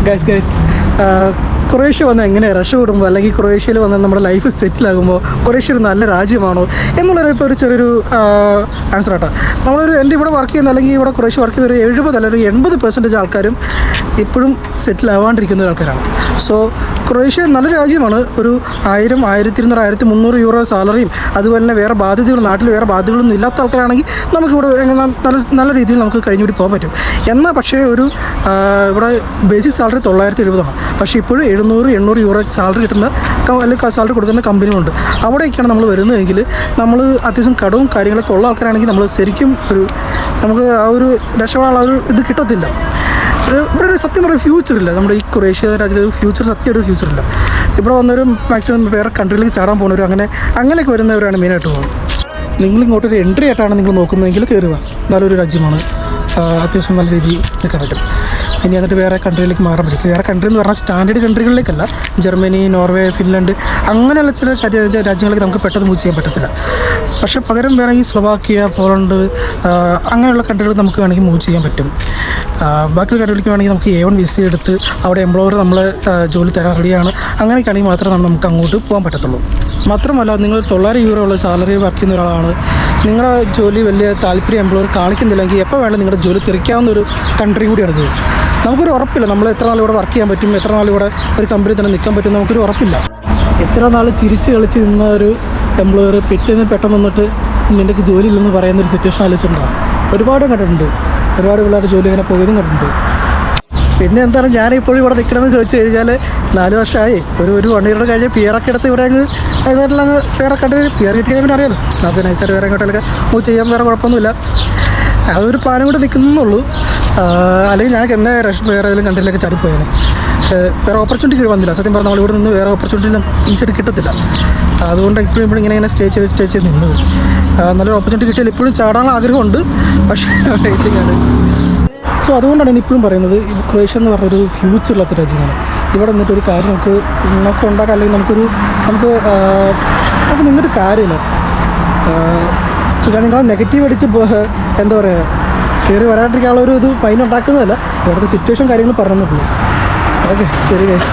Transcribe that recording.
Guys Croatia വന്ന് എങ്ങനെയാണ് രക്ഷപ്പെടുമ്പോൾ അല്ലെങ്കിൽ ക്രൊയേഷ്യയിൽ വന്ന് നമ്മുടെ ലൈഫ് സെറ്റിലാകുമ്പോൾ ക്രൊയേഷ്യ ഒരു നല്ല രാജ്യമാണോ എന്നുള്ളൊരു ഇപ്പോൾ ഒരു ചെറിയൊരു ആൻസർ ആട്ടോ. എൻ്റെ ഇവിടെ വർക്ക് ചെയ്യുന്ന അല്ലെങ്കിൽ ഇവിടെ ക്രൊയേഷ്യ വർക്ക് ചെയ്യുന്ന ഒരു 70 അല്ലെങ്കിൽ 80% ആൾക്കാരും ഇപ്പോഴും സെറ്റിൽ ആവാണ്ടിരിക്കുന്ന ആൾക്കാരാണ്. സോ ക്രൊയേഷ്യ നല്ല രാജ്യമാണ്. ഒരു 1000, 1200, 1300 യൂറോ സാലറിയും അതുപോലെ തന്നെ വേറെ ബാധ്യതകൾ നാട്ടിൽ വേറെ ബാധ്യതകളൊന്നും ഇല്ലാത്ത ആൾക്കാരാണെങ്കിൽ നമുക്കിവിടെ നല്ല രീതിയിൽ നമുക്ക് കഴിഞ്ഞുകൂടി പോകാൻ പറ്റും. എന്നാൽ പക്ഷേ ഇവിടെ ബേസിക് സാലറി 970 പക്ഷേ ഇപ്പോഴും 700-800 യൂറോ സാലറി കിട്ടുന്ന അല്ലെങ്കിൽ സാലറി കൊടുക്കുന്ന കമ്പനികളുണ്ട്. അവിടേക്കാണ് നമ്മൾ വരുന്നതെങ്കിൽ നമ്മൾ അത്യാവശ്യം കടവും കാര്യങ്ങളൊക്കെ ഉള്ള ആൾക്കാരാണെങ്കിൽ നമ്മൾ ശരിക്കും നമുക്ക് ആ ഒരു രക്ഷപ്പെടാനുള്ള ഒരു ഇത് കിട്ടത്തില്ല. ഇവിടെ ഒരു സത്യം പറയുക ഫ്യൂച്ചറില്ല. നമ്മുടെ ഈ ക്രൊയേഷ്യ രാജ്യത്ത് ഒരു ഫ്യൂച്ചർ ഫ്യൂച്ചറില്ല. ഇവിടെ വന്നൊരു മാക്സിമം വേറെ കൺട്രിയിലേക്ക് ചാടാൻ പോകുന്നവരും അങ്ങനെയൊക്കെ വരുന്നവരാണ് മെയിനായിട്ട് പോകുന്നത്. നിങ്ങളിങ്ങോട്ടൊരു എൻട്രി ആയിട്ടാണ് നിങ്ങൾ നോക്കുന്നതെങ്കിൽ കയറുക. നല്ലൊരു രാജ്യമാണ്, അത്യാവശ്യം നല്ല രീതിയിൽ നിൽക്കാൻ പറ്റും. ഇനി എന്നിട്ട് വേറെ കൺട്രിയിലേക്ക് മാറാൻ പറ്റും. വേറെ കൺട്രി എന്ന് പറഞ്ഞാൽ സ്റ്റാൻഡേർഡ് കൺട്രികളിലേക്കല്ല, ജർമ്മനി, നോർവേ, ഫിൻലൻഡ് അങ്ങനെയുള്ള ചില രാജ്യങ്ങളിലേക്ക് നമുക്ക് പെട്ടെന്ന് മൂവ് ചെയ്യാൻ പറ്റത്തില്ല. പക്ഷേ പകരം വേണമെങ്കിൽ സ്ലൊവാക്യ, പോളണ്ട് അങ്ങനെയുള്ള കൺട്രികൾ നമുക്ക് വേണമെങ്കിൽ മൂവ് ചെയ്യാൻ പറ്റും. ബാക്കിയുള്ള കൺട്രിയിലേക്ക് വേണമെങ്കിൽ നമുക്ക് A1 വിസ എടുത്ത് അവിടെ എംപ്ലോയർ നമ്മളെ ജോലി തരാൻ റെഡിയാണ്. അങ്ങനെയൊക്കെയാണെങ്കിൽ മാത്രമേ നമുക്ക് അങ്ങോട്ട് പോകാൻ പറ്റത്തുള്ളൂ. മാത്രമല്ല, നിങ്ങൾ 900 യൂറോ ഉള്ള സാലറി വർക്ക് ചെയ്യുന്ന ഒരാളാണ്, നിങ്ങളുടെ ജോലി വലിയ താല്പര്യം എംപ്ലോയർ കാണിക്കുന്നില്ലെങ്കിൽ എപ്പോൾ വേണം നിങ്ങളുടെ ജോലി തെറിക്കാവുന്ന ഒരു കൺട്രി കൂടിയാണ് ഇത്. നമുക്കൊരു ഉറപ്പില്ല നമ്മൾ എത്ര നാൾ ഇവിടെ വർക്ക് ചെയ്യാൻ പറ്റും, എത്ര നാൾ ഇവിടെ ഒരു കമ്പനി തന്നെ നിൽക്കാൻ പറ്റും, നമുക്കൊരു ഉറപ്പില്ല. എത്ര നാൾ ചിരിച്ച് കളിച്ച് നിന്ന ഒരു എംപ്ലോയർ പെട്ടെന്ന് വന്നിട്ട് നിനക്ക് ജോലി ഇല്ലെന്ന് പറയുന്നൊരു സിറ്റുവേഷൻ ആലോചിച്ചിട്ടുണ്ടാകും. ഒരുപാട് കണ്ടിട്ടുണ്ട്, ഒരുപാട് പിള്ളേരുടെ ജോലി ഇങ്ങനെ പോയതും കണ്ടിട്ടുണ്ട്. പിന്നെ എന്താണ് ഞാനിപ്പോഴും ഇവിടെ നിൽക്കണമെന്ന് ചോദിച്ചു കഴിഞ്ഞാൽ 4 വർഷമായി. ഒരു 1 ഇയർ കഴിഞ്ഞ് PR ഒക്കെ എടുത്ത് ഇവിടെ ഏതായിട്ടുള്ള വേറെ കൺട്രി PR കിട്ടിയാൽ പിന്നെ അറിയാമല്ലോ, നമുക്ക് നൈസായിട്ട് വേറെ എങ്ങോട്ടൊക്കെ മൂവ് ചെയ്യാൻ വേറെ കുഴപ്പമൊന്നുമില്ല. അതൊരു പ്ലാനും കൂടെ നിൽക്കുന്നുള്ളൂ. അല്ലെങ്കിൽ ഞാൻ വേറെ ഏതെങ്കിലും കൺട്രിയിലേക്ക് ചാടിപ്പോയേനെ. പക്ഷേ വേറെ ഓപ്പർച്യൂണിറ്റി വന്നില്ല. സത്യം പറഞ്ഞാൽ നമ്മളിവിടെ നിന്ന് വേറെ ഓപ്പർച്യൂണിറ്റി ഈസിയായിട്ട് കിട്ടത്തില്ല. അതുകൊണ്ട് ഇപ്പോഴും ഇങ്ങനെ സ്റ്റേ ചെയ്ത് നിന്നത്. നല്ലൊരു ഓപ്പർച്യൂണിറ്റി കിട്ടിയാൽ ഇപ്പോഴും ചാടാനുള്ള ആഗ്രഹമുണ്ട്, പക്ഷേ വെയിറ്റിംഗാണ്. സോ അതുകൊണ്ടാണ് ഞാൻ ഇപ്പോഴും പറയുന്നത് ഈ ക്രൊയേഷ്യ എന്ന് പറഞ്ഞൊരു ഫ്യൂച്ചറില്ലാത്ത രാജ്യമാണ്. ഇവിടെ നിന്നിട്ടൊരു കാര്യം നമുക്ക് ഉണ്ടാക്കാം, അല്ലെങ്കിൽ നമുക്ക് നിന്നിട്ട് കാര്യമില്ല. ഞാൻ നിങ്ങളെ നെഗറ്റീവ് അടിച്ച് എന്താ പറയുക കയറി വരാണ്ടിരിക്കാനുള്ള ഒരു ഇത് പൈന ഉണ്ടാക്കുന്നതല്ല, ഇവിടുത്തെ സിറ്റുവേഷൻ കാര്യങ്ങൾ പറഞ്ഞിട്ടുള്ളൂ. ഓക്കെ, ശരി ഗൈസ്.